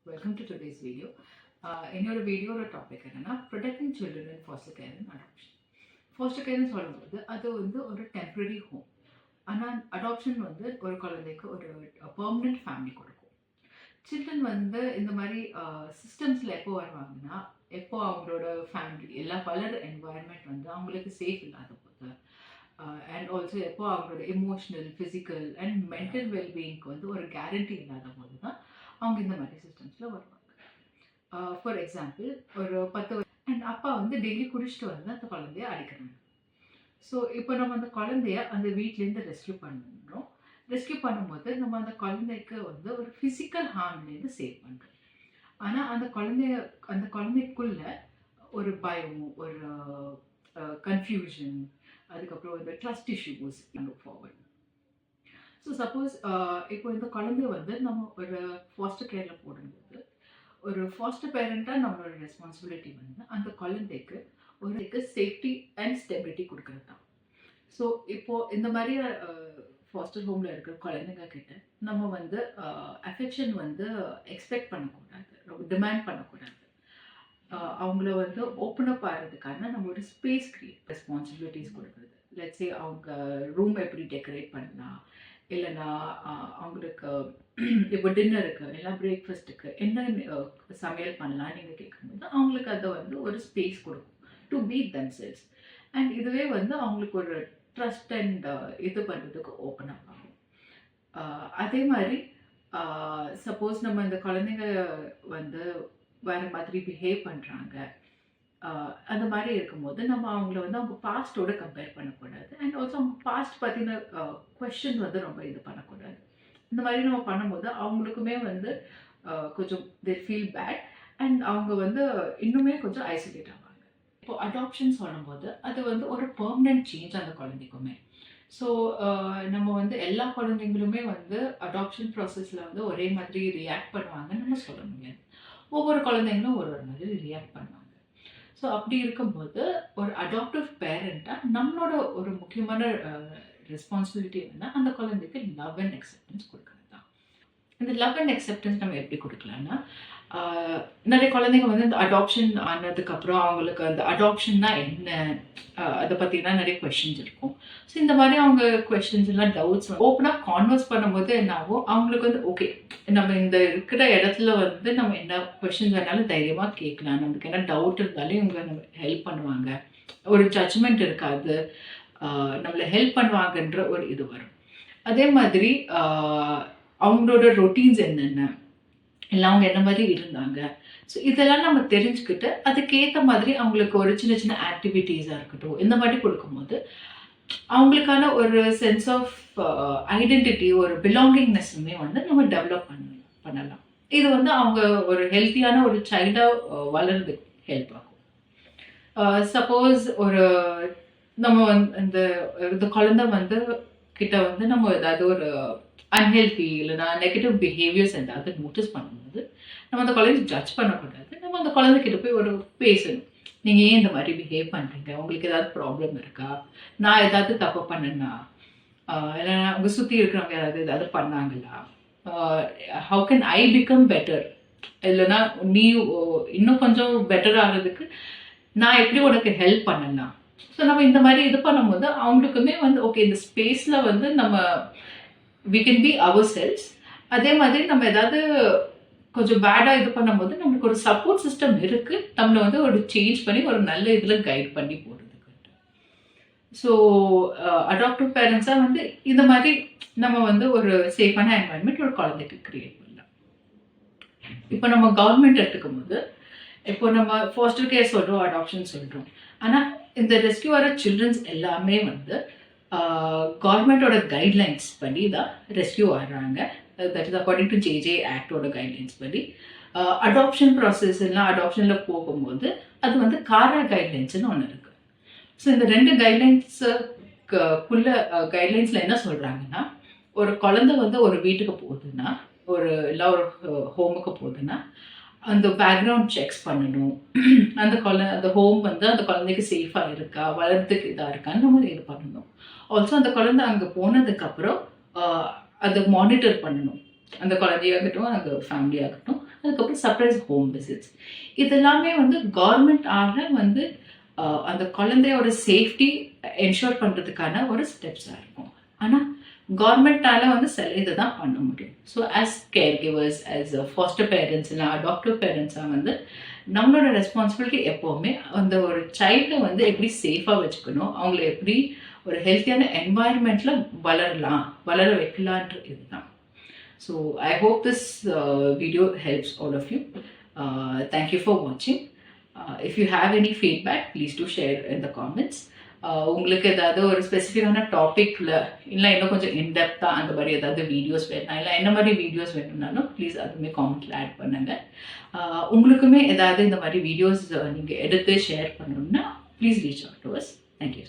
Welcome to today's video. என்னோட வீடியோட topic என்னன்னா protecting children in foster care and adoption. Foster கேர்னு சொல்லும்போது அது ஒரு டெம்பரரி ஹோம். ஆனால் அடாப்ஷன் ஒரு குழந்தைக்கு ஒரு பெர்மனன்ட் ஃபேமிலி கொடுக்கும். சில்ட்ரன் இந்த மாதிரி சிஸ்டம்ஸில் எப்போ வருவாங்கன்னா, எப்போ அவங்களோட ஃபேமிலி வளர என்வாயர்மெண்ட் அவங்களுக்கு சேஃப் இல்லாத போது, அண்ட் ஆல்சோ எப்போ அவங்களோட எமோஷ்னல், ஃபிசிக்கல் அண்ட் மென்டல் வெல்பீயிங்க்கு ஒரு கேரண்டி இல்லாத போது தான் அவங்க இந்த மாதிரி சிஸ்டம்ஸில் வருவாங்க. ஃபார் எக்ஸாம்பிள், ஒரு 10 அண்ட் அப்பா டெய்லி குடிச்சிட்டு அந்த குழந்தைய அடிக்கிறாங்க. ஸோ இப்போ நம்ம அந்த குழந்தைய அந்த வீட்லேருந்து ரெஸ்க்யூ பண்ணுறோம். ரெஸ்க்யூ பண்ணும்போது நம்ம அந்த குழந்தைக்கு ஒரு ஃபிசிக்கல் ஹார்ம்லேருந்து சேவ் பண்ணுறோம். ஆனால் அந்த குழந்தைக்குள்ள ஒரு பயம், ஒரு கன்ஃபியூஷன், அதுக்கப்புறம் இந்த trust issues look forward. So suppose இப்போ இந்த குழந்தைய நம்ம ஒரு ஃபாஸ்டர் கேரில் போடும்போது, ஒரு ஃபாஸ்டர் பேரண்ட்டாக நம்மளோட ரெஸ்பான்சிபிலிட்டி அந்த குழந்தைக்கு சேஃப்டி அண்ட் ஸ்டெபிலிட்டி கொடுக்குறது தான். ஸோ இப்போது இந்த மாதிரி ஃபாஸ்டர் ஹோமில் இருக்கிற குழந்தைங்க கிட்ட நம்ம அஃபெக்ஷன் எக்ஸ்பெக்ட் பண்ணக்கூடாது, டிமாண்ட் பண்ணக்கூடாது. அவங்கள ஓப்பன் அப் ஆகிறதுக்கான நம்ம ஒரு ஸ்பேஸ் கிரியேட், ரெஸ்பான்சிபிலிட்டிஸ் கொடுக்குறது. லெட்ஸே அவங்க ரூம் எப்படி டெக்கரேட் பண்ணலாம், இல்லைன்னா அவங்களுக்கு இப்போ டின்னருக்கு இல்லை பிரேக்ஃபாஸ்ட்டுக்கு என்ன சமையல் பண்ணலாம் நீங்கள் கேட்கும்போது அவங்களுக்கு அதை ஒரு ஸ்பேஸ் கொடுக்கும் டு பீ தெம்செல்ஸ். அண்ட் இதுவே அவங்களுக்கு ஒரு ட்ரஸ்ட் அண்ட் இது பண்ணுறதுக்கு ஓப்பன் அப் ஆகும். அதே மாதிரி சப்போஸ் நம்ம இந்த குழந்தைங்க வேறு மாதிரி பிஹேவ் பண்ணுறாங்க, அந்த மாதிரி இருக்கும்போது நம்ம அவங்கள அவங்க பாஸ்டோட கம்பேர் பண்ணக்கூடாது. அண்ட் ஆல்சோ அவங்க பாஸ்ட் பற்றின கொஷின் ரொம்ப இது பண்ணக்கூடாது. இந்த மாதிரி நம்ம பண்ணும்போது அவங்களுக்குமே கொஞ்சம் தே ஃபீல் பேட் அண்ட் அவங்க இன்னுமே கொஞ்சம் ஐசோலேட் ஆவாங்க. இப்போ அடாப்ஷன் சொல்லும்போது அது ஒரு பெர்மனன்ட் சேஞ்ச் அந்த குழந்தைக்குமே. ஸோ நம்ம எல்லா குழந்தைங்களுமே அடாப்ஷன் ப்ராசஸில் ஒரே மாதிரி ரியாக்ட் பண்ணுவாங்கன்னு நம்ம சொல்ல முடியாது. ஒவ்வொரு குழந்தைங்களும் ஒரு மாதிரி ரியாக்ட் பண்ணுவாங்க. ஸோ அப்படி இருக்கும்போது ஒரு அடாப்டிவ் பேரண்ட்டாக நம்மளோட ஒரு முக்கியமான ரெஸ்பான்சிபிலிட்டி அந்த குழந்தைக்கு லவ் அண்ட் அக்செப்டன்ஸ் கொடுக்குறது தான். இந்த லவ் அண்ட் அக்செப்டன்ஸ் நம்ம எப்படி கொடுக்கலான்னா, நிறைய குழந்தைங்க இந்த அடாப்ஷன் ஆனதுக்கப்புறம் அவங்களுக்கு அந்த அடாப்ஷன்னா என்ன, அதை பற்றிலாம் நிறைய கொஷின்ஸ் இருக்கும். ஸோ இந்த மாதிரி அவங்க கொஷின்ஸ் எல்லாம் டவுட்ஸ் ஓப்பனாக கான்வர்ஸ் பண்ணும்போது என்ன ஆகும், அவங்களுக்கு ஓகே நம்ம இந்த இருக்கிற இடத்துல நம்ம என்ன கொஷின்ஸ் வேணாலும் தைரியமாக கேட்கலாம், நமக்கு என்ன டவுட் இருந்தாலும் இவங்க நம்ம ஹெல்ப் பண்ணுவாங்க, ஒரு ஜட்ஜ்மெண்ட் இருக்காது, நம்மளை ஹெல்ப் பண்ணுவாங்கன்ற ஒரு இது வரும். அதே மாதிரி அவங்களோட ரொட்டீன்ஸ் என்னென்ன, இல்லை அவங்க என்ன மாதிரி இருந்தாங்க, ஸோ இதெல்லாம் நம்ம தெரிஞ்சுக்கிட்டு அதுக்கேற்ற மாதிரி அவங்களுக்கு ஒரு சின்ன சின்ன ஆக்டிவிட்டீஸாக இருக்கட்டும் இந்த மாதிரி கொடுக்கும்போது அவங்களுக்கான ஒரு சென்ஸ் ஆஃப் ஐடென்டிட்டி, ஒரு பிலாங்கிங்னஸ்ஸுமே நம்ம டெவலப் பண்ணலாம். இது அவங்க ஒரு ஹெல்த்தியான ஒரு சைல்டாக வளர்றதுக்கு ஹெல்ப் ஆகும். சப்போஸ் ஒரு நம்ம இந்த குழந்தை கிட்ட நம்ம ஏதாவது ஒரு அன்ஹெல்தி இல்லைனா நெகட்டிவ் பிஹேவியர்ஸ் ஏதாவது நோட்டீஸ் பண்ணும்போது நம்ம அந்த குழந்தைய ஜட்ஜ் பண்ணக்கூடாது. நம்ம அந்த குழந்தைகிட்ட போய் ஒரு பேசணும். நீங்கள் ஏன் இந்த மாதிரி பிஹேவ் பண்ணுறீங்க, உங்களுக்கு ஏதாவது ப்ராப்ளம் இருக்கா, நான் ஏதாவது தப்பு பண்ணேன்னா, இல்லைனா உங்க சுற்றி இருக்கிறவங்க ஏதாவது பண்ணாங்களா, how can I become better, இல்லைனா நீ இன்னும் கொஞ்சம் பெட்டர் ஆகிறதுக்கு நான் எப்படி உனக்கு ஹெல்ப் பண்ணலாம். ஸோ நம்ம இந்த மாதிரி இது பண்ணும்போது அவங்களுக்குமே ஓகே இந்த ஸ்பேஸில் நம்ம we can be ourselves. அதே மாதிரி நம்ம ஏதாவது கொஞ்சம் பேடாக இது பண்ணும்போது நம்மளுக்கு ஒரு சப்போர்ட் சிஸ்டம் இருக்குது, நம்மளை ஒரு சேஞ்ச் பண்ணி ஒரு நல்ல இதில் கைட் பண்ணி போடுறதுக்கு. ஸோ அடாப்டிவ் பேரண்ட்ஸாக இந்த மாதிரி நம்ம ஒரு சேஃபான என்வாயன்மெண்ட் ஒரு குழந்தைக்கு க்ரியேட் பண்ணலாம். இப்போ நம்ம கவர்மெண்ட் எடுத்துக்கும் போது இப்போ நம்ம ஃபாஸ்டர் கேர் சொல்கிறோம், அடாப்ஷன் சொல்கிறோம். ஆனால் இந்த ரெஸ்கியூ ஆகிற சில்ட்ரன்ஸ் எல்லாமே கவர்மெண்ட்டோட கைட்லைன்ஸ் படி தான் ரெஸ்கியூ ஆடுறாங்க. That is according to JJ ஆக்டோட கைட்லைன்ஸ் படி. அடாப்ஷன் ப்ராசஸ் எல்லாம் அடாப்ஷனில் போகும்போது அது காரா கைட்லைன்ஸ்னு ஒன்று இருக்குது. ஸோ இந்த 2 கைட்லைன்ஸுக்குள்ள கைட்லைன்ஸில் என்ன சொல்கிறாங்கன்னா, ஒரு குழந்தை ஒரு வீட்டுக்கு போகுதுன்னா, இல்லை ஒரு ஹோமுக்கு போகுதுன்னா அந்த பேக்ரவுண்ட் செக்ஸ் பண்ணணும். அந்த ஹோம் அந்த குழந்தைக்கு சேஃபாக இருக்கா, வளர்றதுக்கு இதாக இருக்கான்னு நம்ம இது பண்ணணும். ஆல்சோ அந்த குழந்தை அங்கே போனதுக்கப்புறம் அதை மானிட்டர் பண்ணணும். அந்த குழந்தையாகட்டும், அந்த ஃபேமிலியாகட்டும். அதுக்கப்புறம் சர்ப்ரைஸ் ஹோம் விசிட்ஸ். இதெல்லாமே வந்து கவர்மெண்ட்டால வந்து அந்த குழந்தையோட சேஃப்டி என்ஷூர் பண்ணுறதுக்கான ஒரு ஸ்டெப்ஸாக இருக்கும். ஆனால் கவர்மெண்ட்டால வந்து சில இதை தான் பண்ண முடியும். So as care givers, as foster parents இல்லை அடாப்டிவ் பேரண்ட்ஸாக வந்து நம்மளோட ரெஸ்பான்சிபிலிட்டி எப்போவுமே அந்த ஒரு சைல்டை வந்து எப்படி சேஃபாக வச்சுக்கணும், அவங்கள எப்படி ஒரு ஹெல்த்தியான என்வாயர்மெண்ட்டில் வளர வைக்கலான்ற இதுதான். So I hope this video helps all of you. Thank you for watching. If you have any feedback, please do share in the comments. உங்களுக்கு ஏதாவது ஒரு ஸ்பெசிஃபிக்கான டாப்பிக்கில் இல்லை இன்னும் கொஞ்சம் இன்டெப்த்தாக அந்த மாதிரி ஏதாவது வீடியோஸ் வேணும் இல்லை என்ன மாதிரி வீடியோஸ் வேணும்னாலும் ப்ளீஸ் அதுவுமே காமெண்ட்டில் ஆட் பண்ணுங்கள். உங்களுக்குமே ஏதாவது இந்த மாதிரி வீடியோஸ் நீங்கள் எடுத்து ஷேர் பண்ணணும்னா please reach out to us. Thank you.